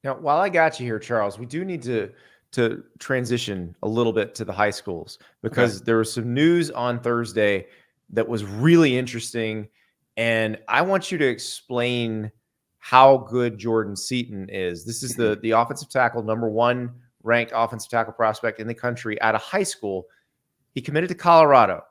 Now, while I got you here, Charles, we do need to transition a little bit to the high schools Okay. because there was some news on Thursday that was really interesting, and I want you to explain how good Jordan Seaton is. This is the offensive tackle, number one ranked offensive tackle prospect in the country out of high school. He committed to Colorado,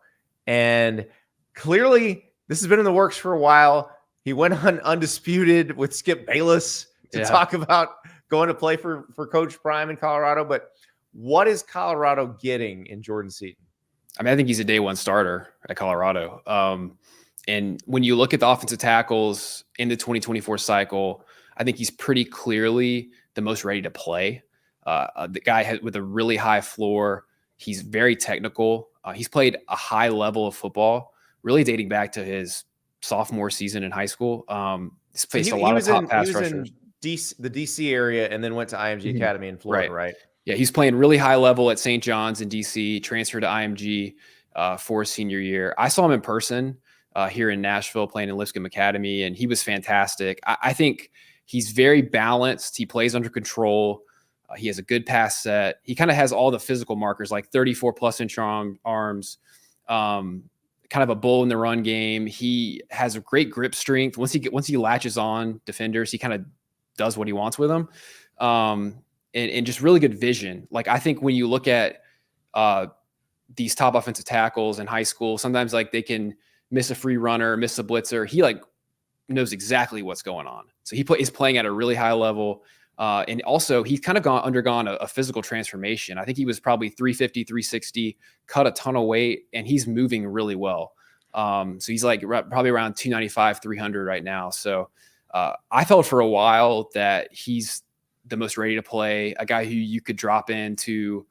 and clearly this has been in the works for a while. He went on undisputed with Skip Bayless to talk about going to play for Coach Prime in Colorado. But what is Colorado getting in Jordan Seaton? I mean, I think he's a day one starter at Colorado. And when you look at the offensive tackles in the 2024 cycle, I think he's pretty clearly the most ready to play. The guy with a really high floor. He's very technical. He's played a high level of football, really dating back to his sophomore season in high school. He's faced a lot of top pass rushers. The DC area and then went to IMG Academy in Florida, right? Yeah, he's playing really high level at St. John's in DC, transferred to IMG for his senior year. I saw him in person here in Nashville playing in Lipscomb Academy, and he was fantastic. I think he's very balanced. He plays under control. He has a good pass set. He kind of has all the physical markers like 34-plus-inch arms, kind of a bull in the run game. He has a great grip strength. Once he latches on defenders, he kind of does what he wants with them. And just really good vision. Like, I think when you look at these top offensive tackles in high school, sometimes like they can miss a free runner, miss a blitzer. He like knows exactly what's going on. So he's playing at a really high level. And also he's kind of undergone a physical transformation. I think he was probably 350, 360, cut a ton of weight, and he's moving really well. So he's like probably around 295, 300 right now. So I felt for a while that he's the most ready to play, a guy who you could drop into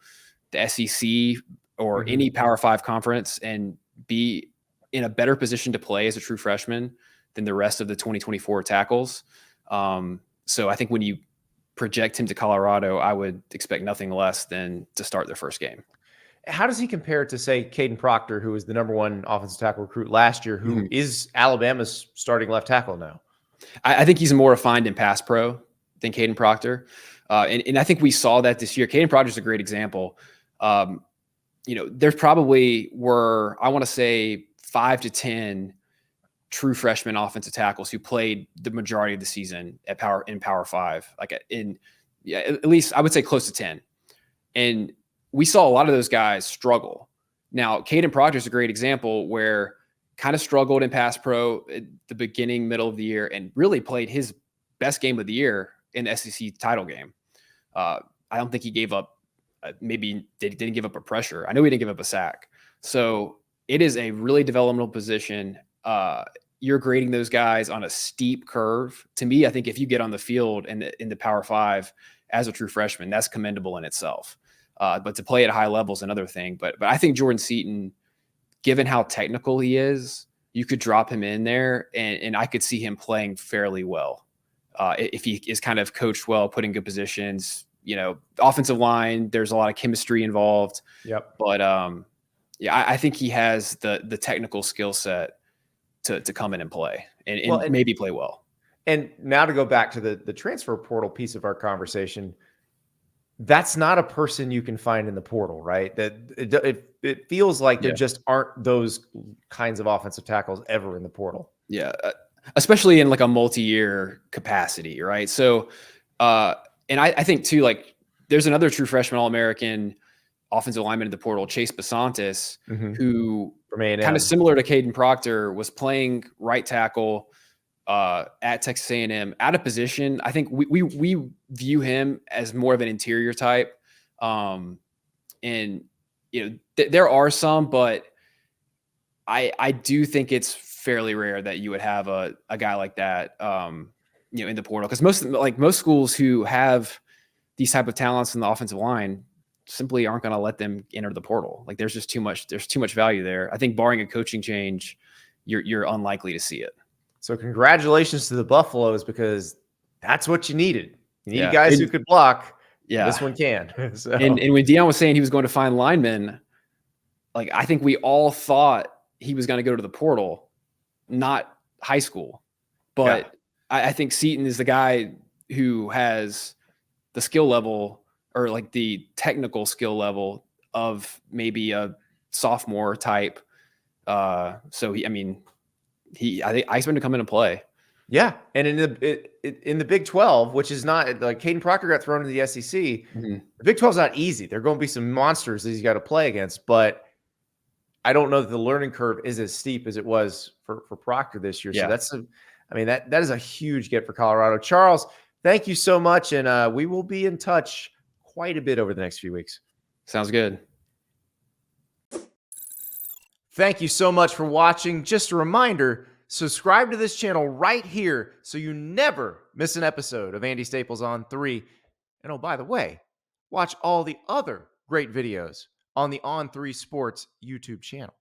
the SEC or any Power 5 conference and be in a better position to play as a true freshman than the rest of the 2024 tackles. So I think when you project him to Colorado, I would expect nothing less than to start their first game. How does he compare to, say, Caden Proctor, who was the number one offensive tackle recruit last year, who is Alabama's starting left tackle now? I think he's more refined in pass pro than Caden Proctor. And I think we saw that this year. Caden Proctor is a great example. There's probably were, I want to say, 5 to 10 true freshman offensive tackles who played the majority of the season in Power 5. At least I would say close to 10. And we saw a lot of those guys struggle. Now, Caden Proctor is a great example where kind of struggled in pass pro at the beginning, middle of the year, and really played his best game of the year in the SEC title game. I don't think he gave up, maybe didn't give up a pressure. I know he didn't give up a sack. So it is a really developmental position. You're grading those guys on a steep curve. To me, I think if you get on the field in the Power 5 as a true freshman, that's commendable in itself. But to play at high levels, another thing. But I think Jordan Seaton, given how technical he is, you could drop him in there, and I could see him playing fairly well if he is kind of coached well, put in good positions. Offensive line, there's a lot of chemistry involved. Yep. But I think he has the technical skill set to come in and play and maybe play well. And now to go back to the transfer portal piece of our conversation, that's not a person you can find in the portal, right? That it feels like there just aren't those kinds of offensive tackles ever in the portal. Yeah, especially in like a multi-year capacity, right? So, and I think too, like there's another true freshman All-American offensive lineman in the portal, Chase Basantis, who kind of similar to Caden Proctor was playing right tackle at Texas A&M out of position. I think we view him as more of an interior type. And there are some, but I do think it's fairly rare that you would have a guy like that, in the portal. Cause most schools who have these type of talents in the offensive line simply aren't going to let them enter the portal. Like there's too much value there. I think barring a coaching change, you're unlikely to see it. So congratulations to the Buffaloes, because that's what you needed. You need guys who could block. Yeah. This one can. So. And when Deion was saying he was going to find linemen, like I think we all thought he was going to go to the portal, not high school. But I think Seaton is the guy who has skill level or like the technical skill level of maybe a sophomore type. I expect him to come in and play. Yeah, and in the Big 12, which is not like Caden Proctor got thrown into the SEC. Mm-hmm. The Big 12 is not easy. There are going to be some monsters that he's got to play against, but I don't know that the learning curve is as steep as it was for Proctor this year. Yeah. So that is a huge get for Colorado. Charles, thank you so much, and we will be in touch quite a bit over the next few weeks. Sounds good. Thank you so much for watching. Just a reminder, subscribe to this channel right here so you never miss an episode of Andy Staples on 3. And oh, by the way, watch all the other great videos on the On3 Sports YouTube channel.